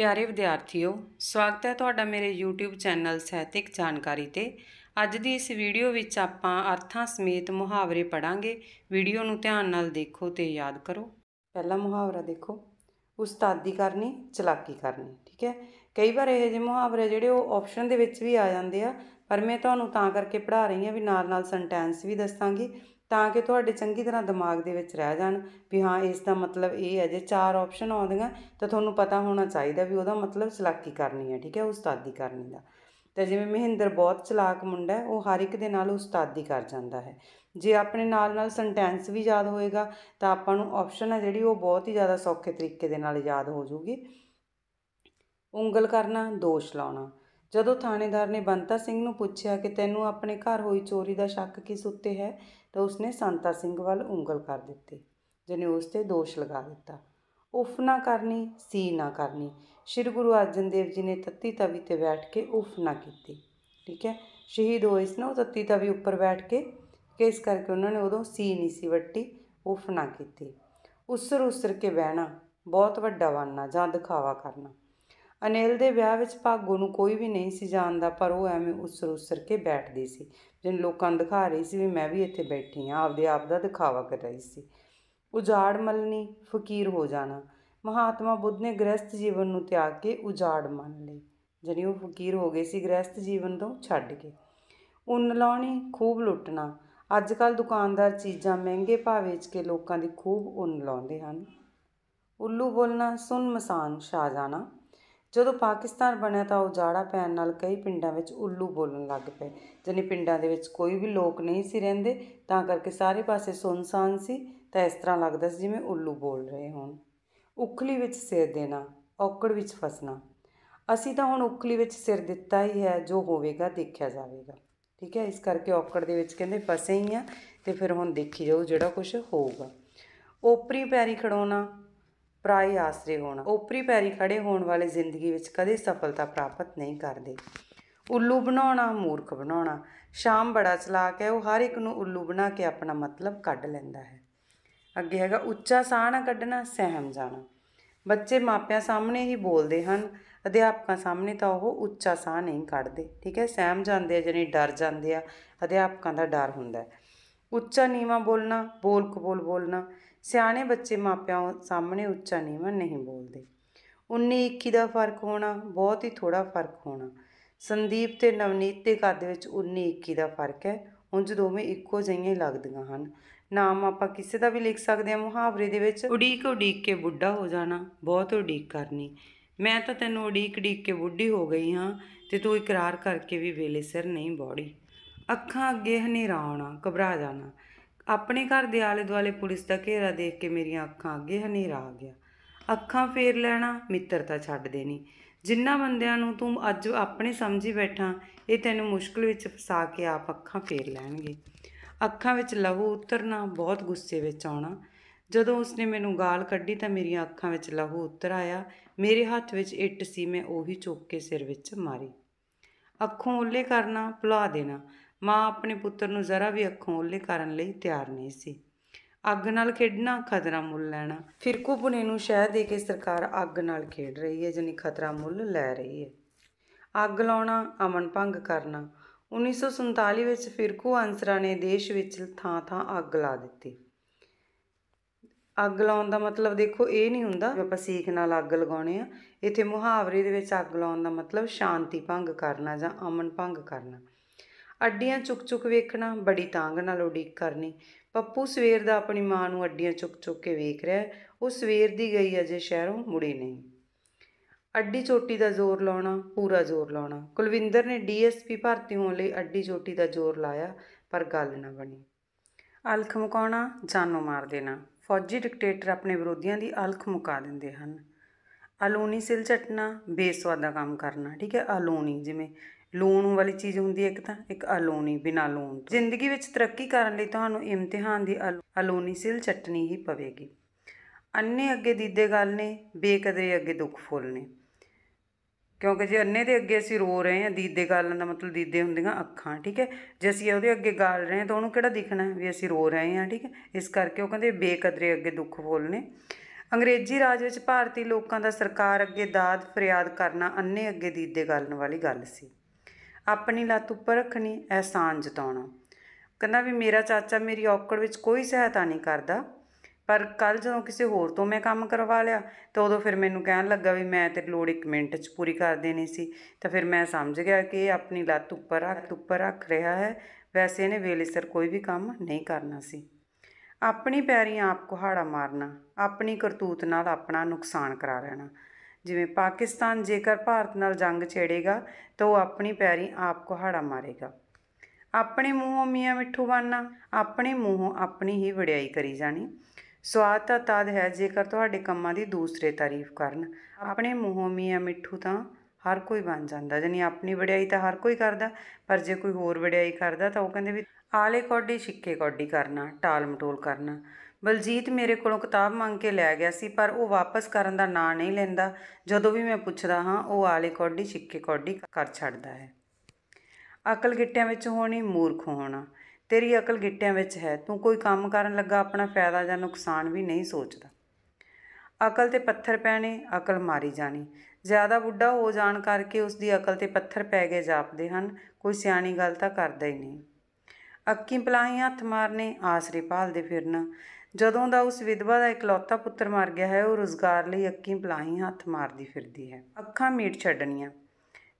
प्यारे विद्यार्थियों, स्वागत है तुहाडा मेरे यूट्यूब चैनल ਸਾਹਿਤਕ जानकारी ते। ਅੱਜ ਦੀ इस वीडियो ਵਿੱਚ ਆਪਾਂ ਅਰਥਾਂ ਸਮੇਤ ਮੁਹਾਵਰੇ ਪੜਾਂਗੇ। ਵੀਡੀਓ ਨੂੰ ਧਿਆਨ ਨਾਲ ਦੇਖੋ ਤੇ ਯਾਦ ਕਰੋ। ਪਹਿਲਾ ਮੁਹਾਵਰਾ ਦੇਖੋ, ਉਸਤਾਦੀ ਕਰਨੀ, ਚਲਾਕੀ ਕਰਨੀ। ਠੀਕ ਹੈ, ਕਈ ਵਾਰ ਇਹ ਜਿਹੇ ਮੁਹਾਵਰੇ ਜਿਹੜੇ ਉਹ ਆਪਸ਼ਨ ਦੇ ਵਿੱਚ ਵੀ ਆ ਜਾਂਦੇ ਆ, ਪਰ ਮੈਂ ਤੁਹਾਨੂੰ ਤਾਂ ਕਰਕੇ ਪੜ੍ਹਾ ਰਹੀ ਹਾਂ ਵੀ ਨਾਲ ਸੈਂਟੈਂਸ ਵੀ ਦੱਸਾਂਗੀ ਤਾਂ ਕਿ ਤੁਹਾਡੇ ਚੰਗੀ ਤਰ੍ਹਾਂ ਦਿਮਾਗ ਦੇ ਵਿੱਚ ਰਹਿ ਜਾਣ ਵੀ ਹਾਂ ਇਸ ਦਾ ਮਤਲਬ ਇਹ ਹੈ। ਜੇ 4 ਆਪਸ਼ਨ ਆਉਂਦੀਆਂ ਤਾਂ ਤੁਹਾਨੂੰ ਪਤਾ ਹੋਣਾ ਚਾਹੀਦਾ ਵੀ ਉਹਦਾ ਮਤਲਬ ਚਲਾਕੀ ਕਰਨੀ ਹੈ। ਠੀਕ ਹੈ, ਉਸਤਾਦੀ ਕਰਨੀ ਦਾ। ਤਾਂ ਜਿਵੇਂ ਮਹਿੰਦਰ ਬਹੁਤ ਚਲਾਕ ਮੁੰਡਾ ਹੈ, ਉਹ ਹਰ ਇੱਕ ਦੇ ਨਾਲ ਉਸਤਾਦੀ ਕਰ ਜਾਂਦਾ ਹੈ। ਜੇ ਆਪਣੇ ਨਾਲ ਸੈਂਟੈਂਸ ਵੀ ਯਾਦ ਹੋਏਗਾ ਤਾਂ ਆਪਾਂ ਨੂੰ ਆਪਸ਼ਨ ਹੈ ਜਿਹੜੀ ਉਹ ਬਹੁਤ ਹੀ ਜ਼ਿਆਦਾ ਸੌਖੇ ਤਰੀਕੇ ਦੇ ਨਾਲ ਯਾਦ ਹੋ ਜੂਗੀ। ਉਂਗਲ ਕਰਨਾ, ਦੋਸ਼ ਲਾਉਣਾ। ਜਦੋਂ ਥਾਣੇਦਾਰ ਨੇ ਬੰਤਾ ਸਿੰਘ ਨੂੰ ਪੁੱਛਿਆ ਕਿ ਤੈਨੂੰ ਆਪਣੇ ਘਰ ਹੋਈ ਚੋਰੀ ਦਾ ਸ਼ੱਕ ਕਿਸ ਉੱਤੇ ਹੈ, ਤਾਂ ਉਸਨੇ ਸੰਤਾ ਸਿੰਘ ਵੱਲ ਉਂਗਲ ਕਰ ਦਿੱਤੀ, ਜਾਣੀ ਉਸ 'ਤੇ ਦੋਸ਼ ਲਗਾ ਦਿੱਤਾ। ਉਫ ਨਾ ਕਰਨੀ, ਸੀ ਨਾ ਕਰਨੀ। ਸ਼੍ਰੀ ਗੁਰੂ ਅਰਜਨ ਦੇਵ ਜੀ ਨੇ ਤੱਤੀ ਤਵੀ 'ਤੇ ਬੈਠ ਕੇ ਉਫ ਨਾ ਕੀਤੀ। ਠੀਕ ਹੈ, ਸ਼ਹੀਦ ਹੋਏ ਸੀ ਨਾ ਉਹ ਤੱਤੀ ਤਵੀ ਉੱਪਰ ਬੈਠ ਕੇ, ਕਿ ਇਸ ਕਰਕੇ ਉਹਨਾਂ ਨੇ ਉਦੋਂ ਸੀ ਨਹੀਂ ਸੀ ਵੱਟੀ, ਉਫ ਨਾ ਕੀਤੀ। ਉਸਰ ਕੇ ਬਹਿਣਾ, ਬਹੁਤ ਵੱਡਾ ਬਣਨਾ ਜਾਂ ਦਿਖਾਵਾ ਕਰਨਾ। ਅਨਿਲ ਦੇ ਵਿਆਹ ਵਿੱਚ ਭਾਗੋ ਨੂੰ ਕੋਈ ਵੀ ਨਹੀਂ ਸੀ ਜਾਣਦਾ, ਪਰ ਉਹ ਐਵੇਂ ਉਸਰ ਕੇ ਬੈਠਦੀ ਸੀ, ਜਿਵੇਂ ਲੋਕਾਂ ਨੂੰ ਦਿਖਾ ਰਹੀ ਸੀ ਵੀ ਮੈਂ ਵੀ ਇੱਥੇ ਬੈਠੀ ਹਾਂ, ਆਪਦੇ ਆਪ ਦਾ ਦਿਖਾਵਾ ਕਰ ਰਹੀ ਸੀ। ਉਜਾੜ ਮਲਣੀ, ਫਕੀਰ ਹੋ ਜਾਣਾ। ਮਹਾਤਮਾ ਬੁੱਧ ਨੇ ਗ੍ਰਹਿਸਥ ਜੀਵਨ ਨੂੰ ਤਿਆਗ ਕੇ ਉਜਾੜ ਮੰਨ ਲਈ, ਜਾਣੀ ਉਹ ਫਕੀਰ ਹੋ ਗਏ ਸੀ ਗ੍ਰਹਿਸਥ ਜੀਵਨ ਤੋਂ ਛੱਡ ਕੇ। ਉੱਨ ਲਾਉਣੀ, ਖੂਬ ਲੁੱਟਣਾ। ਅੱਜ ਕੱਲ੍ਹ ਦੁਕਾਨਦਾਰ ਚੀਜ਼ਾਂ ਮਹਿੰਗੇ ਭਾਅ ਵੇਚ ਕੇ ਲੋਕਾਂ ਦੀ ਖੂਬ ਉੱਨ ਲਾਉਂਦੇ ਹਨ। ਉੱਲੂ ਬੋਲਣਾ, ਸੁੰਨ ਮਸਾਨ ਛਾ ਜਾਣਾ। ਜਦੋਂ ਪਾਕਿਸਤਾਨ ਬਣਿਆ ਤਾਂ ਉਜਾੜਾ ਪੈਣ ਨਾਲ ਕਈ ਪਿੰਡਾਂ ਵਿੱਚ ਉੱਲੂ ਬੋਲਣ ਲੱਗ ਪਏ, ਜਾਣੀ ਪਿੰਡਾਂ ਦੇ ਵਿੱਚ ਕੋਈ ਵੀ ਲੋਕ ਨਹੀਂ ਸੀ ਰਹਿੰਦੇ, ਤਾਂ ਕਰਕੇ ਸਾਰੇ ਪਾਸੇ ਸੁੰਨਸਾਨ ਸੀ, ਤਾਂ ਇਸ ਤਰ੍ਹਾਂ ਲੱਗਦਾ ਸੀ ਜਿਵੇਂ ਉੱਲੂ ਬੋਲ ਰਹੇ ਹੋਣ। ਉਖਲੀ ਵਿੱਚ ਸਿਰ ਦੇਣਾ, ਔਕੜ ਵਿੱਚ ਫਸਣਾ। ਅਸੀਂ ਤਾਂ ਹੁਣ ਉਖਲੀ ਵਿੱਚ ਸਿਰ ਦਿੱਤਾ ਹੀ ਹੈ, ਜੋ ਹੋਵੇਗਾ ਦੇਖਿਆ ਜਾਵੇਗਾ। ਠੀਕ ਹੈ, ਇਸ ਕਰਕੇ ਔਕੜ ਦੇ ਵਿੱਚ ਕਹਿੰਦੇ ਫਸੇ ਹੀ ਆ, ਅਤੇ ਫਿਰ ਹੁਣ ਦੇਖੀ ਜਾਊ ਜਿਹੜਾ ਕੁਛ ਹੋਊਗਾ। ਓਪਰੀ ਪੈਰੀ ਖੜਾਉਣਾ, ਪਰਾਏ ਆਸਰੇ ਹੋਣਾ। ਓਪਰੀ ਪੈਰੀ ਖੜ੍ਹੇ ਹੋਣ ਵਾਲੇ ਜ਼ਿੰਦਗੀ ਵਿੱਚ ਕਦੇ ਸਫਲਤਾ ਪ੍ਰਾਪਤ ਨਹੀਂ ਕਰਦੇ। ਉੱਲੂ ਬਣਾਉਣਾ, ਮੂਰਖ ਬਣਾਉਣਾ। ਸ਼ਾਮ ਬੜਾ ਚਲਾਕ ਹੈ, ਉਹ ਹਰ ਇੱਕ ਨੂੰ ਉੱਲੂ ਬਣਾ ਕੇ ਆਪਣਾ ਮਤਲਬ ਕੱਢ ਲੈਂਦਾ ਹੈ। ਅੱਗੇ ਹੈਗਾ ਉੱਚਾ ਸਾਹ ਨਾ ਕੱਢਣਾ, ਸਹਿਮ ਜਾਣਾ। ਬੱਚੇ ਮਾਪਿਆਂ ਸਾਹਮਣੇ ਹੀ ਬੋਲਦੇ ਹਨ, ਅਧਿਆਪਕਾਂ ਸਾਹਮਣੇ ਤਾਂ ਉਹ ਉੱਚਾ ਸਾਹ ਨਹੀਂ ਕੱਢਦੇ। ਠੀਕ ਹੈ, ਸਹਿਮ ਜਾਂਦੇ ਆ, ਜਾਣੀ ਡਰ ਜਾਂਦੇ ਆ, ਅਧਿਆਪਕਾਂ ਦਾ ਡਰ ਹੁੰਦਾ। ਉੱਚਾ ਨੀਵਾਂ ਬੋਲਣਾ, ਬੋਲ ਕਬੋਲ ਬੋਲਣਾ। ਸਿਆਣੇ ਬੱਚੇ ਮਾਪਿਆਂ ਸਾਹਮਣੇ ਉੱਚਾ ਨੀਵਾਂ ਨਹੀਂ ਬੋਲਦੇ। 19-21 ਦਾ ਫਰਕ ਹੋਣਾ, ਬਹੁਤ ਹੀ ਥੋੜ੍ਹਾ ਫਰਕ ਹੋਣਾ। ਸੰਦੀਪ ਤੇ ਨਵਨੀਤ ਦੇ ਕੱਦ ਵਿੱਚ 19-21 ਦਾ ਫਰਕ ਹੈ, ਉਂਝ ਦੋਵੇਂ ਇੱਕੋ ਜਿਹੀਆਂ ਹੀ ਲੱਗਦੀਆਂ ਹਨ। ਨਾਮ ਆਪਾਂ ਕਿਸੇ ਦਾ ਵੀ ਲਿਖ ਸਕਦੇ ਹਾਂ ਮੁਹਾਵਰੇ ਦੇ ਵਿੱਚ। ਉਡੀਕ ਕੇ ਬੁੱਢਾ ਹੋ ਜਾਣਾ, ਬਹੁਤ ਉਡੀਕ ਕਰਨੀ। ਮੈਂ ਤਾਂ ਤੈਨੂੰ ਉਡੀਕ ਕੇ ਬੁੱਢੀ ਹੋ ਗਈ ਹਾਂ, ਅਤੇ ਤੂੰ ਇਕਰਾਰ ਕਰਕੇ ਵੀ ਵੇਲੇ ਸਿਰ ਨਹੀਂ ਬੌੜੀ। ਅੱਖਾਂ ਅੱਗੇ ਹਨੇਰਾ ਆਉਣਾ, ਘਬਰਾ ਜਾਣਾ। ਆਪਣੇ ਘਰ ਦੇ ਆਲੇ ਦੁਆਲੇ ਪੁਲਿਸ ਦਾ ਘੇਰਾ ਦੇਖ ਕੇ ਮੇਰੀਆਂ ਅੱਖਾਂ ਅੱਗੇ ਹਨੇਰਾ ਆ ਗਿਆ। ਅੱਖਾਂ ਫੇਰ ਲੈਣਾ, ਮਿੱਤਰਤਾ ਛੱਡ ਦੇਣੀ। ਜਿਨ੍ਹਾਂ ਬੰਦਿਆਂ ਨੂੰ ਤੂੰ ਅੱਜ ਆਪਣੇ ਸਮਝੀ ਬੈਠਾ, ਇਹ ਤੈਨੂੰ ਮੁਸ਼ਕਿਲ ਵਿੱਚ ਫਸਾ ਕੇ ਆਪ ਅੱਖਾਂ ਫੇਰ ਲੈਣਗੇ। ਅੱਖਾਂ ਵਿੱਚ ਲਹੂ ਉਤਰਨਾ, ਬਹੁਤ ਗੁੱਸੇ ਵਿੱਚ ਆਉਣਾ। ਜਦੋਂ ਉਸਨੇ ਮੈਨੂੰ ਗਾਲ ਕੱਢੀ ਤਾਂ ਮੇਰੀਆਂ ਅੱਖਾਂ ਵਿੱਚ ਲਹੂ ਉਤਰ ਆਇਆ। ਮੇਰੇ ਹੱਥ ਵਿੱਚ ਇੱਟ ਸੀ, ਮੈਂ ਉਹੀ ਚੁੱਕ ਕੇ ਸਿਰ ਵਿੱਚ ਮਾਰੀ। ਅੱਖੋਂ ਓਹਲੇ ਕਰਨਾ, ਭੁਲਾ ਦੇਣਾ। ਮਾਂ ਆਪਣੇ ਪੁੱਤਰ ਨੂੰ ਜ਼ਰਾ ਵੀ ਅੱਖੋਂ ਓਹਲੇ ਕਰਨ ਲਈ ਤਿਆਰ ਨਹੀਂ ਸੀ। ਅੱਗ ਨਾਲ ਖੇਡਣਾ, ਖਤਰਾ ਮੁੱਲ ਲੈਣਾ। ਫਿਰਕੂ ਪੁਣੇ ਨੂੰ ਸ਼ਹਿ ਦੇ ਕੇ ਸਰਕਾਰ ਅੱਗ ਨਾਲ ਖੇਡ ਰਹੀ ਹੈ, ਜਾਣੀ ਖਤਰਾ ਮੁੱਲ ਲੈ ਰਹੀ ਹੈ। ਅੱਗ ਲਾਉਣਾ, ਅਮਨ ਭੰਗ ਕਰਨਾ। 1947 ਵਿੱਚ ਫਿਰਕੂ ਅਨਸਰਾਂ ਨੇ ਦੇਸ਼ ਵਿੱਚ ਥਾਂ ਅੱਗ ਲਾ ਦਿੱਤੀ। ਅੱਗ ਲਾਉਣ ਦਾ ਮਤਲਬ ਦੇਖੋ ਇਹ ਨਹੀਂ ਹੁੰਦਾ ਆਪਾਂ ਸੀਖ ਨਾਲ ਅੱਗ ਲਗਾਉਣੇ ਆ। ਇੱਥੇ ਮੁਹਾਵਰੇ ਦੇ ਵਿੱਚ ਅੱਗ ਲਾਉਣ ਦਾ ਮਤਲਬ ਸ਼ਾਂਤੀ ਭੰਗ ਕਰਨਾ ਜਾਂ ਅਮਨ ਭੰਗ ਕਰਨਾ। ਅੱਡੀਆਂ ਚੁੱਕ ਵੇਖਣਾ, ਬੜੀ ਤਾਂਘ ਨਾਲ ਉਡੀਕ ਕਰਨੀ। ਪੱਪੂ ਸਵੇਰ ਦਾ ਆਪਣੀ ਮਾਂ ਨੂੰ ਅੱਡੀਆਂ ਚੁੱਕ ਕੇ ਵੇਖ ਰਿਹਾ, ਉਹ ਸਵੇਰ ਦੀ ਗਈ ਅਜੇ ਸ਼ਹਿਰੋਂ ਮੁੜੀ ਨਹੀਂ। ਅੱਡੀ ਚੋਟੀ ਦਾ ਜ਼ੋਰ ਲਾਉਣਾ, ਪੂਰਾ ਜ਼ੋਰ ਲਾਉਣਾ। ਕੁਲਵਿੰਦਰ ਨੇ DSP ਭਰਤੀ ਹੋਣ ਲਈ ਅੱਡੀ ਚੋਟੀ ਦਾ ਜ਼ੋਰ ਲਾਇਆ, ਪਰ ਗੱਲ ਨਾ ਬਣੀ। ਅਲਖ ਮੁਕਾਉਣਾ, ਜਾਨੋਂ ਮਾਰ ਦੇਣਾ। ਫੌਜੀ ਡਿਕਟੇਟਰ ਆਪਣੇ ਵਿਰੋਧੀਆਂ ਦੀ ਅਲਖ ਮੁਕਾ ਦਿੰਦੇ ਹਨ। ਅਲੂਣੀ ਸਿਲ ਚੱਟਣਾ, ਬੇਸੁਆਦਾ ਕੰਮ ਕਰਨਾ। ਠੀਕ ਹੈ, ਅਲੂਣੀ ਜਿਵੇਂ ਲੂਣ ਵਾਲੀ ਚੀਜ਼ ਹੁੰਦੀ ਹੈ ਇੱਕ, ਤਾਂ ਇੱਕ ਅਲੂਣੀ ਬਿਨਾਂ ਲੂਣ ਤੋਂ। ਜ਼ਿੰਦਗੀ ਵਿੱਚ ਤਰੱਕੀ ਕਰਨ ਲਈ ਤੁਹਾਨੂੰ ਇਮਤਿਹਾਨ ਦੀ ਅਲੂਣੀ ਸਿਲ ਚੱਟਣੀ ਹੀ ਪਵੇਗੀ। ਅੰਨੇ ਅੱਗੇ ਦੀਦੇ ਗੱਲ ਨੇ, ਬੇਕਦਰੇ ਅੱਗੇ ਦੁੱਖ ਫੁੱਲ ਨੇ। ਕਿਉਂਕਿ ਜੇ ਅੰਨੇ ਦੇ ਅੱਗੇ ਅਸੀਂ ਰੋ ਰਹੇ ਹਾਂ, ਦੀਦੇ ਗਾਲਣ ਦਾ ਮਤਲਬ ਦੀਦੇ ਹੁੰਦੀਆਂ ਅੱਖਾਂ। ਠੀਕ ਹੈ, ਜੇ ਅਸੀਂ ਉਹਦੇ ਅੱਗੇ ਗਾਲ ਰਹੇ ਹਾਂ ਤਾਂ ਉਹਨੂੰ ਕਿਹੜਾ ਦਿਖਣਾ ਵੀ ਅਸੀਂ ਰੋ ਰਹੇ ਹਾਂ। ਠੀਕ ਹੈ, ਇਸ ਕਰਕੇ ਉਹ ਕਹਿੰਦੇ ਬੇਕਦਰੇ ਅੱਗੇ ਦੁੱਖ ਫੁੱਲ ਨੇ। ਅੰਗਰੇਜ਼ੀ ਰਾਜ ਵਿੱਚ ਭਾਰਤੀ ਲੋਕਾਂ ਦਾ ਸਰਕਾਰ ਅੱਗੇ ਦਾਦ ਫਰਿਆਦ ਕਰਨਾ ਅੰਨੇ ਅੱਗੇ ਦੀਦੇ ਗਾਲਣ ਵਾਲੀ ਗੱਲ ਸੀ। ਆਪਣੀ ਲੱਤ ਉੱਪਰ ਰੱਖਣੀ, ਅਹਿਸਾਨ ਜਤਾਉਣਾ। ਕਹਿੰਦਾ ਵੀ ਮੇਰਾ ਚਾਚਾ ਮੇਰੀ ਔਕੜ ਵਿੱਚ ਕੋਈ ਸਹਾਇਤਾ ਨਹੀਂ ਕਰਦਾ, ਪਰ ਕੱਲ੍ਹ ਜਦੋਂ ਕਿਸੇ ਹੋਰ ਤੋਂ ਮੈਂ ਕੰਮ ਕਰਵਾ ਲਿਆ ਤਾਂ ਉਦੋਂ ਫਿਰ ਮੈਨੂੰ ਕਹਿਣ ਲੱਗਾ ਵੀ ਮੈਂ ਤੇਰੀ ਲੋੜ 1 ਮਿੰਟ 'ਚ ਪੂਰੀ ਕਰ ਦੇਣੀ ਸੀ। ਤਾਂ ਫਿਰ ਮੈਂ ਸਮਝ ਗਿਆ ਕਿ ਇਹ ਆਪਣੀ ਲੱਤ ਉੱਪਰ ਰੱਖ ਰਿਹਾ ਹੈ, ਵੈਸੇ ਇਹਨੇ ਵੇਲੇ ਸਿਰ ਕੋਈ ਵੀ ਕੰਮ ਨਹੀਂ ਕਰਨਾ ਸੀ। ਆਪਣੀ ਪੈਰੀਂ ਆਪ ਕੁਹਾੜਾ ਮਾਰਨਾ, ਆਪਣੀ ਕਰਤੂਤ ਨਾਲ ਆਪਣਾ ਨੁਕਸਾਨ ਕਰਾ ਲੈਣਾ। ਜਿਵੇਂ ਪਾਕਿਸਤਾਨ ਜੇਕਰ ਭਾਰਤ ਨਾਲ ਜੰਗ ਛੇੜੇਗਾ ਤਾਂ ਉਹ ਆਪਣੀ ਪੈਰੀਂ ਆਪ ਕੁਹਾੜਾ ਮਾਰੇਗਾ। ਆਪਣੇ ਮੂੰਹੋਂ ਮੀਆਂ ਮਿੱਠੂ ਬਣਨਾ, ਆਪਣੇ ਮੂੰਹੋਂ ਆਪਣੀ ਹੀ ਵਡਿਆਈ ਕਰੀ ਜਾਣੀ। ਸਵਾਦ ਤਾਂ ਤਦ ਹੈ ਜੇਕਰ ਤੁਹਾਡੇ ਕੰਮਾਂ ਦੀ ਦੂਸਰੇ ਤਾਰੀਫ ਕਰਨ। ਆਪਣੇ ਮੂੰਹੋਂ ਮੀਆਂ ਮਿੱਠੂ ਤਾਂ ਹਰ ਕੋਈ ਬਣ ਜਾਂਦਾ, ਜਾਨੀ ਆਪਣੀ ਵਡਿਆਈ ਤਾਂ ਹਰ ਕੋਈ ਕਰਦਾ, ਪਰ ਜੇ ਕੋਈ ਹੋਰ ਵਡਿਆਈ ਕਰਦਾ ਤਾਂ ਉਹ ਕਹਿੰਦੇ ਵੀ ਆਲੇ ਕੌਡੀ ਛਿੱਕੇ ਕੌਡੀ ਕਰਨਾ, ਟਾਲ ਮਟੋਲ ਕਰਨਾ। ਬਲਜੀਤ ਮੇਰੇ ਕੋਲੋਂ ਕਿਤਾਬ ਮੰਗ ਕੇ ਲੈ ਗਿਆ ਸੀ, ਪਰ ਉਹ ਵਾਪਸ ਕਰਨ ਦਾ ਨਾਂ ਨਹੀਂ ਲੈਂਦਾ। ਜਦੋਂ ਵੀ ਮੈਂ ਪੁੱਛਦਾ ਹਾਂ ਉਹ ਆਲੇ ਕੌਡੀ ਛਿੱਕੇ ਕੌਡੀ ਕਰ ਛੱਡਦਾ ਹੈ। ਅਕਲ ਗਿੱਟਿਆਂ ਵਿੱਚ ਹੋਣੀ, ਮੂਰਖ ਹੋਣਾ। ਤੇਰੀ ਅਕਲ ਗਿੱਟਿਆਂ ਵਿੱਚ ਹੈ, ਤੂੰ ਕੋਈ ਕੰਮ ਕਰਨ ਲੱਗਾ ਆਪਣਾ ਫਾਇਦਾ ਜਾਂ ਨੁਕਸਾਨ ਵੀ ਨਹੀਂ ਸੋਚਦਾ। ਅਕਲ 'ਤੇ ਪੱਥਰ ਪੈਣੇ, ਅਕਲ ਮਾਰੀ ਜਾਣੀ। ਜ਼ਿਆਦਾ ਬੁੱਢਾ ਹੋ ਜਾਣ ਕਰਕੇ ਉਸ ਦੀ ਅਕਲ 'ਤੇ ਪੱਥਰ ਪੈ ਗਏ ਜਾਪਦੇ ਹਨ, ਕੋਈ ਸਿਆਣੀ ਗੱਲ ਤਾਂ ਕਰਦਾ ਹੀ ਨਹੀਂ। ਅੱਖੀਂ ਪਲਾਹੀ ਹੱਥ ਮਾਰਨੇ, ਆਸਰੇ ਭਾਲਦੇ ਫਿਰਨਾ। ਜਦੋਂ ਦਾ ਉਸ ਵਿਧਵਾ ਦਾ ਇਕਲੌਤਾ ਪੁੱਤਰ ਮਰ ਗਿਆ ਹੈ, ਉਹ ਰੁਜ਼ਗਾਰ ਲਈ ਅੱਖੀਂ ਪਲਾਹੀ ਹੱਥ ਮਾਰਦੀ ਫਿਰਦੀ ਹੈ। ਅੱਖਾਂ ਮੀਟ ਛੱਡਣੀਆਂ,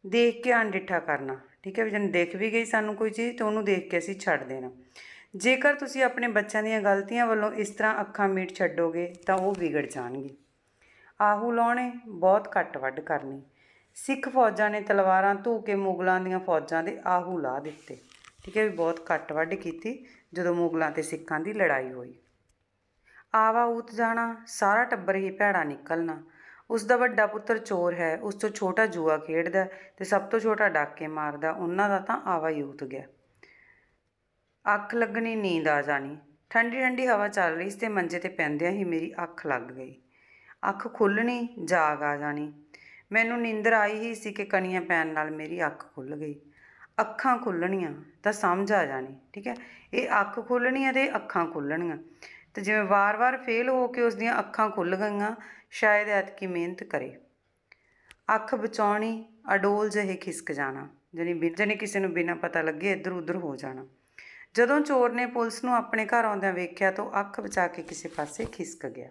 ਦੇਖ ਕੇ ਅਣਡਿੱਠਾ ਕਰਨਾ। ਠੀਕ ਹੈ ਵੀ ਜਦੋਂ ਦਿਖ ਵੀ ਗਈ ਸਾਨੂੰ ਕੋਈ ਚੀਜ਼ ਤਾਂ ਉਹਨੂੰ ਦੇਖ ਕੇ ਅਸੀਂ ਛੱਡ ਦੇਣਾ। ਜੇਕਰ ਤੁਸੀਂ ਆਪਣੇ ਬੱਚਿਆਂ ਦੀਆਂ ਗਲਤੀਆਂ ਵੱਲੋਂ ਇਸ ਤਰ੍ਹਾਂ ਅੱਖਾਂ ਮੀਟ ਛੱਡੋਗੇ ਤਾਂ ਉਹ ਵਿਗੜ ਜਾਣਗੇ। ਆਹੂ ਲਾਉਣੇ, ਬਹੁਤ ਘੱਟ ਵੱਢ ਕਰਨੀ। ਸਿੱਖ ਫੌਜਾਂ ਨੇ ਤਲਵਾਰਾਂ ਧੂ ਕੇ ਮੁਗਲਾਂ ਦੀਆਂ ਫੌਜਾਂ ਦੇ ਆਹੂ ਲਾ ਦਿੱਤੇ। ਠੀਕ ਹੈ ਵੀ ਬਹੁਤ ਘੱਟ ਵੱਢ ਕੀਤੀ ਜਦੋਂ ਮੁਗਲਾਂ ਅਤੇ ਸਿੱਖਾਂ ਦੀ ਲੜਾਈ ਹੋਈ। ਆਵਾ ਊਤ ਜਾਣਾ, ਸਾਰਾ ਟੱਬਰ ਹੀ ਭੈੜਾ ਨਿਕਲਣਾ। ਉਸ ਦਾ ਵੱਡਾ ਪੁੱਤਰ ਚੋਰ ਹੈ, ਉਸ ਤੋਂ ਛੋਟਾ ਜੂਆ ਖੇਡਦਾ ਅਤੇ ਸਭ ਤੋਂ ਛੋਟਾ ਡਾਕੇ ਮਾਰਦਾ, ਉਹਨਾਂ ਦਾ ਤਾਂ ਆਵਾ ਹੀ ਊਤ ਗਿਆ। ਅੱਖ ਲੱਗਣੀ, ਨੀਂਦ ਆ ਜਾਣੀ। ਠੰਡੀ ਠੰਡੀ ਹਵਾ ਚੱਲ ਰਹੀ ਸੀ ਅਤੇ ਮੰਜੇ 'ਤੇ ਪੈਂਦਿਆਂ ਹੀ ਮੇਰੀ ਅੱਖ ਲੱਗ ਗਈ। ਅੱਖ ਖੁੱਲ੍ਹਣੀ, ਜਾਗ ਆ ਜਾਣੀ। ਮੈਨੂੰ ਨੀਂਦਰ ਆਈ ਹੀ ਸੀ ਕਿ ਕਣੀਆਂ ਪੈਣ ਨਾਲ ਮੇਰੀ ਅੱਖ ਖੁੱਲ੍ਹ ਗਈ। ਅੱਖਾਂ ਖੁੱਲ੍ਹਣੀਆਂ ਤਾਂ ਸਮਝ ਆ ਜਾਣੀ। ਠੀਕ ਹੈ, ਇਹ ਅੱਖ ਖੁੱਲ੍ਹਣੀ ਅਤੇ ਅੱਖਾਂ ਖੁੱਲ੍ਹਣੀਆਂ। ਅਤੇ ਜਿਵੇਂ ਵਾਰ-ਵਾਰ ਫੇਲ ਹੋ ਕੇ ਉਸ ਦੀਆਂ ਅੱਖਾਂ ਖੁੱਲ੍ਹ ਗਈਆਂ, ਸ਼ਾਇਦ ਐਤਕੀ ਮਿਹਨਤ ਕਰੇ। ਅੱਖ ਬਚਾਉਣੀ, ਅਡੋਲ ਜਿਹੇ ਖਿਸਕ ਜਾਣਾ, ਜਾਨੀ ਕਿਸੇ ਨੂੰ ਬਿਨਾਂ ਪਤਾ ਲੱਗੇ ਇੱਧਰ ਉੱਧਰ ਹੋ ਜਾਣਾ। ਜਦੋਂ ਚੋਰ ਨੇ ਪੁਲਿਸ ਨੂੰ ਆਪਣੇ ਘਰ ਆਉਂਦਿਆਂ ਵੇਖਿਆ ਤਾਂ ਉਹ ਅੱਖ ਬਚਾ ਕੇ ਕਿਸੇ ਪਾਸੇ ਖਿਸਕ ਗਿਆ।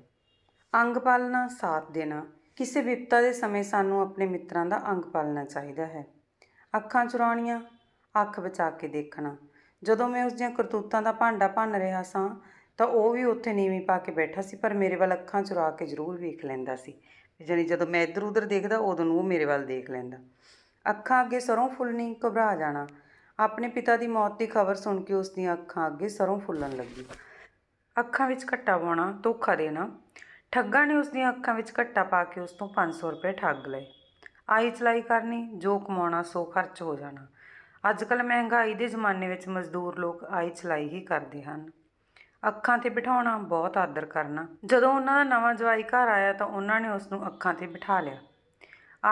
ਅੰਗ ਪਾਲਣਾ, ਸਾਥ ਦੇਣਾ। ਕਿਸੇ ਵਿਪਤਾ ਦੇ ਸਮੇਂ ਸਾਨੂੰ ਆਪਣੇ ਮਿੱਤਰਾਂ ਦਾ ਅੰਗ ਪਾਲਣਾ ਚਾਹੀਦਾ ਹੈ। ਅੱਖਾਂ ਚੁਰਾਉਣੀਆਂ, ਅੱਖ ਬਚਾ ਕੇ ਦੇਖਣਾ। ਜਦੋਂ ਮੈਂ ਉਸ ਦੀਆਂ ਕਰਤੂਤਾਂ ਦਾ ਭਾਂਡਾ ਭੰਨ ਰਿਹਾ ਸਾਂ ਤਾਂ ਉਹ ਵੀ ਉੱਥੇ ਨੀਵੀਂ ਪਾ ਕੇ ਬੈਠਾ ਸੀ, ਪਰ ਮੇਰੇ ਵੱਲ ਅੱਖਾਂ ਚੁਰਾ ਕੇ ਜ਼ਰੂਰ ਵੇਖ ਲੈਂਦਾ ਸੀ। ਜਾਨੀ ਜਦੋਂ ਮੈਂ ਇੱਧਰ ਉੱਧਰ ਦੇਖਦਾ ਉਦੋਂ ਨੂੰ ਉਹ ਮੇਰੇ ਵੱਲ ਦੇਖ ਲੈਂਦਾ। ਅੱਖਾਂ ਅੱਗੇ ਸਰੋਂ ਫੁੱਲਣੀ, ਘਬਰਾ ਜਾਣਾ। ਆਪਣੇ ਪਿਤਾ ਦੀ ਮੌਤ ਦੀ ਖਬਰ ਸੁਣ ਕੇ ਉਸ ਦੀਆਂ ਅੱਖਾਂ ਅੱਗੇ ਸਰੋਂ ਫੁੱਲਣ ਲੱਗੀ। ਅੱਖਾਂ ਵਿੱਚ ਘੱਟਾ ਪਾਉਣਾ, ਧੋਖਾ ਦੇਣਾ। ਠੱਗਾਂ ਨੇ ਉਸ ਦੀਆਂ ਅੱਖਾਂ ਵਿੱਚ ਘੱਟਾ ਪਾ ਕੇ ਉਸ ਤੋਂ 500 ਰੁਪਏ ਠੱਗ ਲਏ। ਆਈ ਚਲਾਈ ਕਰਨੀ, ਜੋ ਕਮਾਉਣਾ ਸੋ ਖਰਚ ਹੋ ਜਾਣਾ। ਅੱਜ ਕੱਲ੍ਹ ਮਹਿੰਗਾਈ ਦੇ ਜ਼ਮਾਨੇ ਵਿੱਚ ਮਜ਼ਦੂਰ ਲੋਕ ਆਈ ਚਲਾਈ ਹੀ ਕਰਦੇ ਹਨ। ਅੱਖਾਂ 'ਤੇ ਬਿਠਾਉਣਾ, ਬਹੁਤ ਆਦਰ ਕਰਨਾ। ਜਦੋਂ ਉਹਨਾਂ ਦਾ ਨਵਾਂ ਜਵਾਈ ਘਰ ਆਇਆ ਤਾਂ ਉਹਨਾਂ ਨੇ ਉਸ ਨੂੰ ਅੱਖਾਂ 'ਤੇ ਬਿਠਾ ਲਿਆ।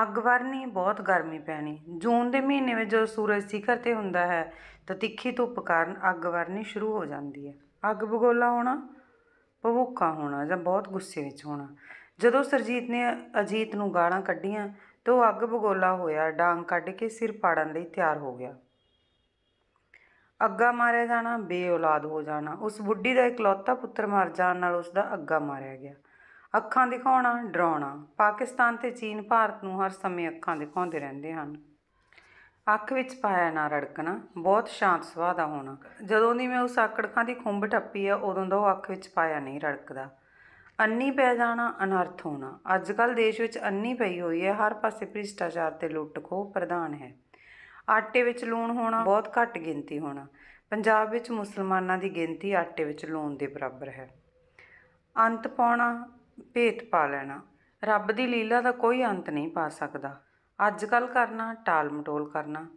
ਅੱਗ ਵਰਨੀ, ਬਹੁਤ ਗਰਮੀ ਪੈਣੀ। ਜੂਨ ਦੇ ਮਹੀਨੇ ਵਿੱਚ ਜਦੋਂ ਸੂਰਜ ਸਿਖਰ 'ਤੇ ਹੁੰਦਾ ਹੈ ਤਾਂ ਤਿੱਖੀ ਧੁੱਪ ਕਾਰਨ ਅੱਗ ਵਰਨੀ ਸ਼ੁਰੂ ਹੋ ਜਾਂਦੀ ਹੈ। ਅੱਗ ਬਗੋਲਾ ਹੋਣਾ, ਭਵੂਕਾ ਹੋਣਾ ਜਾਂ ਬਹੁਤ ਗੁੱਸੇ ਵਿੱਚ ਹੋਣਾ। ਜਦੋਂ ਸੁਰਜੀਤ ਨੇ ਅਜੀਤ ਨੂੰ ਗਾਲਾਂ ਕੱਢੀਆਂ ਤਾਂ ਉਹ ਅੱਗ ਬਗੋਲਾ ਹੋਇਆ, ਡਾਂਗ ਕੱਢ ਕੇ ਸਿਰ ਪਾੜਨ ਲਈ ਤਿਆਰ ਹੋ ਗਿਆ। ਅੱਗਾ ਮਾਰਿਆ ਜਾਣਾ, ਬੇਔਲਾਦ ਹੋ ਜਾਣਾ। ਉਸ ਬੁੱਢੀ ਦਾ ਇਕਲੌਤਾ ਪੁੱਤਰ ਮਰ ਜਾਣ ਨਾਲ ਉਸ ਦਾ ਅੱਗਾ ਮਾਰਿਆ ਗਿਆ। ਅੱਖਾਂ ਦਿਖਾਉਣਾ, ਡਰਾਉਣਾ। ਪਾਕਿਸਤਾਨ ਅਤੇ ਚੀਨ ਭਾਰਤ ਨੂੰ ਹਰ ਸਮੇਂ ਅੱਖਾਂ ਦਿਖਾਉਂਦੇ ਰਹਿੰਦੇ ਹਨ। ਅੱਖ ਵਿੱਚ ਪਾਇਆ ਨਾ ਰੜਕਣਾ, ਬਹੁਤ ਸ਼ਾਂਤ ਸੁਭਾਅ ਦਾ ਹੋਣਾ। ਜਦੋਂ ਦੀ ਮੈਂ ਉਸ ਆਕੜਕਾਂ ਦੀ ਖੁੰਬ ਟੱਪੀ ਆ ਉਦੋਂ ਦਾ ਉਹ ਅੱਖ ਵਿੱਚ ਪਾਇਆ ਨਹੀਂ ਰੜਕਦਾ। ਅੰਨੀ ਪੈ ਜਾਣਾ, ਅਨਰਥ ਹੋਣਾ। ਅੱਜ ਕੱਲ੍ਹ ਦੇਸ਼ ਵਿੱਚ ਅੰਨੀ ਪਈ ਹੋਈ ਹੈ, ਹਰ ਪਾਸੇ ਭ੍ਰਿਸ਼ਟਾਚਾਰ ਅਤੇ ਲੁੱਟ ਖੋਹ ਪ੍ਰਧਾਨ ਹੈ। ਆਟੇ ਵਿੱਚ ਲੂਣ ਹੋਣਾ, ਬਹੁਤ ਘੱਟ ਗਿਣਤੀ ਹੋਣਾ। ਪੰਜਾਬ ਵਿੱਚ ਮੁਸਲਮਾਨਾਂ ਦੀ ਗਿਣਤੀ ਆਟੇ ਵਿੱਚ ਲੂਣ ਦੇ ਬਰਾਬਰ ਹੈ। ਅੰਤ ਪਾਉਣਾ, ਭੇਤ ਪਾ ਲੈਣਾ। ਰੱਬ ਦੀ ਲੀਲਾ ਦਾ ਕੋਈ ਅੰਤ ਨਹੀਂ ਪਾ ਸਕਦਾ। ਅੱਜ ਕੱਲ੍ਹ ਕਰਨਾ, ਟਾਲ ਮਟੋਲ ਕਰਨਾ।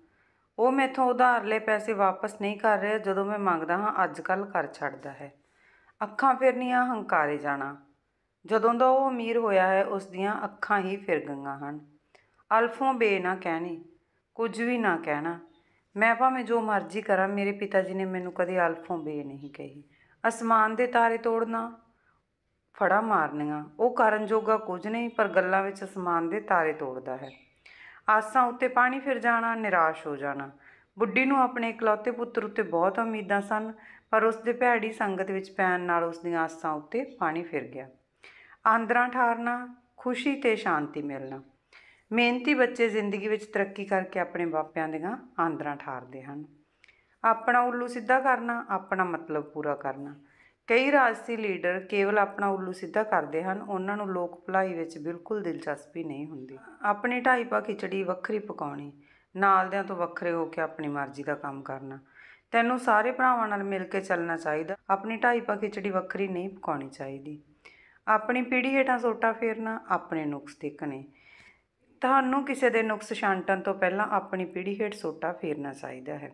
ਉਹ ਮੈਥੋਂ ਉਧਾਰ ਲਏ ਪੈਸੇ ਵਾਪਸ ਨਹੀਂ ਕਰ ਰਿਹਾ, ਜਦੋਂ ਮੈਂ ਮੰਗਦਾ ਹਾਂ ਅੱਜ ਕੱਲ੍ਹ ਕਰ ਛੱਡਦਾ ਹੈ। ਅੱਖਾਂ ਫਿਰਨੀਆਂ, ਹੰਕਾਰੇ ਜਾਣਾ। ਜਦੋਂ ਦਾ ਉਹ ਅਮੀਰ ਹੋਇਆ ਹੈ ਉਸ ਦੀਆਂ ਅੱਖਾਂ ਹੀ ਫਿਰ ਗਈਆਂ ਹਨ। ਅਲਫੋਂ ਬੇ ਨਾ ਕਹਿਣੀ, ਕੁਝ ਵੀ ਨਾ ਕਹਿਣਾ। ਮੈਂ ਭਾਵੇਂ ਜੋ ਮਰਜ਼ੀ ਕਰਾਂ, ਮੇਰੇ ਪਿਤਾ ਜੀ ਨੇ ਮੈਨੂੰ ਕਦੇ ਅਲਫੋਂ ਬੇ ਨਹੀਂ ਕਹੀ। ਅਸਮਾਨ ਦੇ ਤਾਰੇ ਤੋੜਨਾ, ਫੜਾ ਮਾਰਨੀਆਂ। ਉਹ ਕਰਨ ਜੋਗਾ ਕੁਝ ਨਹੀਂ, ਪਰ ਗੱਲਾਂ ਵਿੱਚ ਅਸਮਾਨ ਦੇ ਤਾਰੇ ਤੋੜਦਾ ਹੈ। ਆਸਾਂ ਉੱਤੇ ਪਾਣੀ ਫਿਰ ਜਾਣਾ, ਨਿਰਾਸ਼ ਹੋ ਜਾਣਾ। ਬੁੱਢੀ ਨੂੰ ਆਪਣੇ ਇਕਲੌਤੇ ਪੁੱਤਰ ਉੱਤੇ ਬਹੁਤ ਉਮੀਦਾਂ ਸਨ, ਪਰ ਉਸ ਦੇ ਭੈੜੀ ਸੰਗਤ ਵਿੱਚ ਪੈਣ ਨਾਲ ਉਸ ਦੀਆਂ ਆਸਾਂ ਉੱਤੇ ਪਾਣੀ ਫਿਰ ਗਿਆ। ਆਂਦਰਾਂ ਠਾਰਨਾ, ਖੁਸ਼ੀ ਤੇ ਸ਼ਾਂਤੀ ਮਿਲਣਾ। ਮਿਹਨਤੀ ਬੱਚੇ ਜ਼ਿੰਦਗੀ ਵਿੱਚ ਤਰੱਕੀ ਕਰਕੇ ਆਪਣੇ ਮਾਪਿਆਂ ਦੀਆਂ ਆਂਦਰਾਂ ਠਾਰਦੇ ਹਨ। ਆਪਣਾ ਉੱਲੂ ਸਿੱਧਾ ਕਰਨਾ, ਆਪਣਾ ਮਤਲਬ ਪੂਰਾ ਕਰਨਾ। ਕਈ ਰਾਜਸੀ ਲੀਡਰ ਕੇਵਲ ਆਪਣਾ ਉੱਲੂ ਸਿੱਧਾ ਕਰਦੇ ਹਨ, ਉਹਨਾਂ ਨੂੰ ਲੋਕ ਭਲਾਈ ਵਿੱਚ ਬਿਲਕੁਲ ਦਿਲਚਸਪੀ ਨਹੀਂ ਹੁੰਦੀ। ਆਪਣੀ ਢਾਈ ਪਾ ਖਿਚੜੀ ਵੱਖਰੀ ਪਕਾਉਣੀ, ਨਾਲਦਿਆਂ ਤੋਂ ਵੱਖਰੇ ਹੋ ਕੇ ਆਪਣੀ ਮਰਜ਼ੀ ਦਾ ਕੰਮ ਕਰਨਾ। ਤੈਨੂੰ ਸਾਰੇ ਭਰਾਵਾਂ ਨਾਲ ਮਿਲ ਕੇ ਚੱਲਣਾ ਚਾਹੀਦਾ, ਆਪਣੀ ਢਾਈ ਪਾ ਖਿਚੜੀ ਵੱਖਰੀ ਨਹੀਂ ਪਕਾਉਣੀ ਚਾਹੀਦੀ। ਆਪਣੀ ਪੀੜ੍ਹੀ ਹੇਠਾਂ ਸੋਟਾ ਫੇਰਨਾ, ਆਪਣੇ ਨੁਕਸ ਦੇਖਣੇ। ਤੁਹਾਨੂੰ ਕਿਸੇ ਦੇ ਨੁਕਸ ਛਾਂਟਣ ਤੋਂ ਪਹਿਲਾਂ ਆਪਣੀ ਪੀੜ੍ਹੀ ਹੇਠ ਸੋਟਾ ਫੇਰਨਾ ਚਾਹੀਦਾ ਹੈ।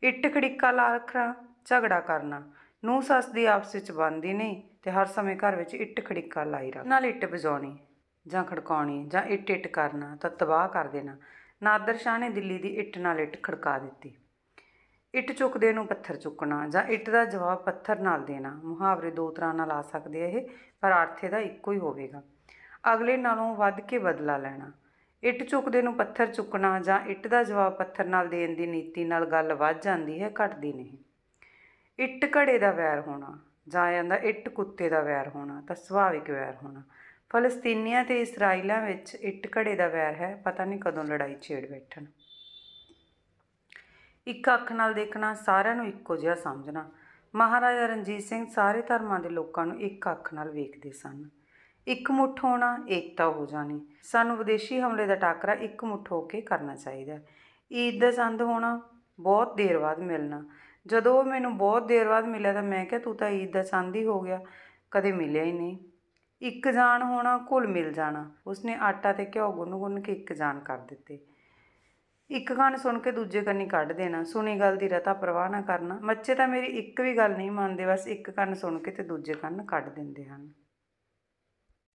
ਇੱਟ ਖੜਿੱਕਾ ਲਾ ਰੱਖਣਾ, ਝਗੜਾ ਕਰਨਾ। ਨੂੰਹ ਸੱਸ ਦੀ ਆਪਸ ਵਿੱਚ ਬਣਦੀ ਨਹੀਂ ਤੇ ਹਰ ਸਮੇਂ ਘਰ ਵਿੱਚ ਇੱਟ ਖੜਿੱਕਾ ਲਾਈ ਰੱਖ। ਨਾਲ ਇੱਟ ਵਜਾਉਣੀ ਜਾਂ ਖੜਕਾਉਣੀ ਜਾਂ ਇੱਟ ਇੱਟ ਕਰਨਾ ਤਾਂ ਤਬਾਹ ਕਰ ਦੇਣਾ। ਨਾਦਰ ਸ਼ਾਹ ਨੇ ਦਿੱਲੀ ਦੀ ਇੱਟ ਨਾਲ ਇੱਟ ਖੜਕਾ ਦਿੱਤੀ। ਇੱਟ ਚੁੱਕਦੇ ਨੂੰ ਪੱਥਰ ਚੁੱਕਣਾ ਜਾਂ ਇੱਟ ਦਾ ਜਵਾਬ ਪੱਥਰ ਨਾਲ ਦੇਣਾ। ਮੁਹਾਵਰੇ ਦੋ ਤਰ੍ਹਾਂ ਨਾਲ ਆ ਸਕਦੇ ਆ ਇਹ, ਪਰ ਅਰਥ ਇਹਦਾ ਇੱਕੋ ਹੀ ਹੋਵੇਗਾ। ਅਗਲੇ ਨਾਲੋਂ ਵੱਧ ਕੇ ਬਦਲਾ ਲੈਣਾ। ਇੱਟ ਚੁੱਕਦੇ ਨੂੰ ਪੱਥਰ ਚੁੱਕਣਾ ਜਾਂ ਇੱਟ ਦਾ ਜਵਾਬ ਪੱਥਰ ਨਾਲ ਦੇਣ ਦੀ ਨੀਤੀ ਨਾਲ ਗੱਲ ਵੱਧ ਜਾਂਦੀ ਹੈ, ਘਟਦੀ ਨਹੀਂ। ਇੱਟ ਘੜੇ ਦਾ ਵੈਰ ਹੋਣਾ ਜਾਂ ਜਾਂਦਾ ਇੱਟ ਕੁੱਤੇ ਦਾ ਵੈਰ ਹੋਣਾ ਤਾਂ ਸੁਭਾਵਿਕ ਵੈਰ ਹੋਣਾ। ਫਲਸਤੀਨੀਆਂ ਤੇ ਇਸਰਾਈਲਾਂ ਵਿੱਚ ਇੱਟ ਘੜੇ ਦਾ ਵੈਰ ਹੈ, ਪਤਾ ਨਹੀਂ ਕਦੋਂ ਲੜਾਈ ਛੇੜ ਬੈਠਣ। ਇੱਕ ਅੱਖ ਨਾਲ ਦੇਖਣਾ, ਸਾਰਿਆਂ ਨੂੰ ਇੱਕੋ ਜਿਹਾ ਸਮਝਣਾ। ਮਹਾਰਾਜਾ ਰਣਜੀਤ ਸਿੰਘ ਸਾਰੇ ਧਰਮਾਂ ਦੇ ਲੋਕਾਂ ਨੂੰ ਇੱਕ ਅੱਖ ਨਾਲ ਵੇਖਦੇ ਸਨ। ਇੱਕ ਮੁੱਠ ਹੋਣਾ, ਏਕਤਾ ਹੋ ਜਾਣੀ। ਸਾਨੂੰ ਵਿਦੇਸ਼ੀ ਹਮਲੇ ਦਾ ਟਾਕਰਾ ਇੱਕ ਮੁੱਠ ਹੋ ਕੇ ਕਰਨਾ ਚਾਹੀਦਾ। ਈਦ ਦਾ ਚੰਦ ਹੋਣਾ, ਬਹੁਤ ਦੇਰ ਬਾਅਦ ਮਿਲਣਾ। ਜਦੋਂ ਉਹ ਮੈਨੂੰ ਬਹੁਤ ਦੇਰ ਬਾਅਦ ਮਿਲਿਆ ਤਾਂ ਮੈਂ ਕਿਹਾ ਤੂੰ ਤਾਂ ਈਦ ਦਾ ਚੰਦ ਹੀ ਹੋ ਗਿਆ, ਕਦੇ ਮਿਲਿਆ ਹੀ ਨਹੀਂ। ਇੱਕ ਜਾਨ ਹੋਣਾ, ਘੁਲ ਮਿਲ ਜਾਣਾ। ਉਸਨੇ ਆਟਾ ਤੇ ਘਿਓ ਗੁੰਨ ਗੁੰਨ ਕੇ ਇੱਕ ਜਾਨ ਕਰ ਦਿੱਤੇ। ਇੱਕ ਕੰਨ ਸੁਣ ਕੇ ਦੂਜੇ ਕੰਨੀ ਕੱਢ ਦੇਣਾ, ਸੁਣੀ ਗੱਲ ਦੀ ਰਤਾ ਪਰਵਾਹ ਨਾ ਕਰਨਾ। ਬੱਚੇ ਤਾਂ ਮੇਰੀ ਇੱਕ ਵੀ ਗੱਲ ਨਹੀਂ ਮੰਨਦੇ, ਬਸ ਇੱਕ ਕੰਨ ਸੁਣ ਕੇ ਤੇ ਦੂਜੇ ਕੰਨ ਕੱਢ ਦਿੰਦੇ ਹਨ।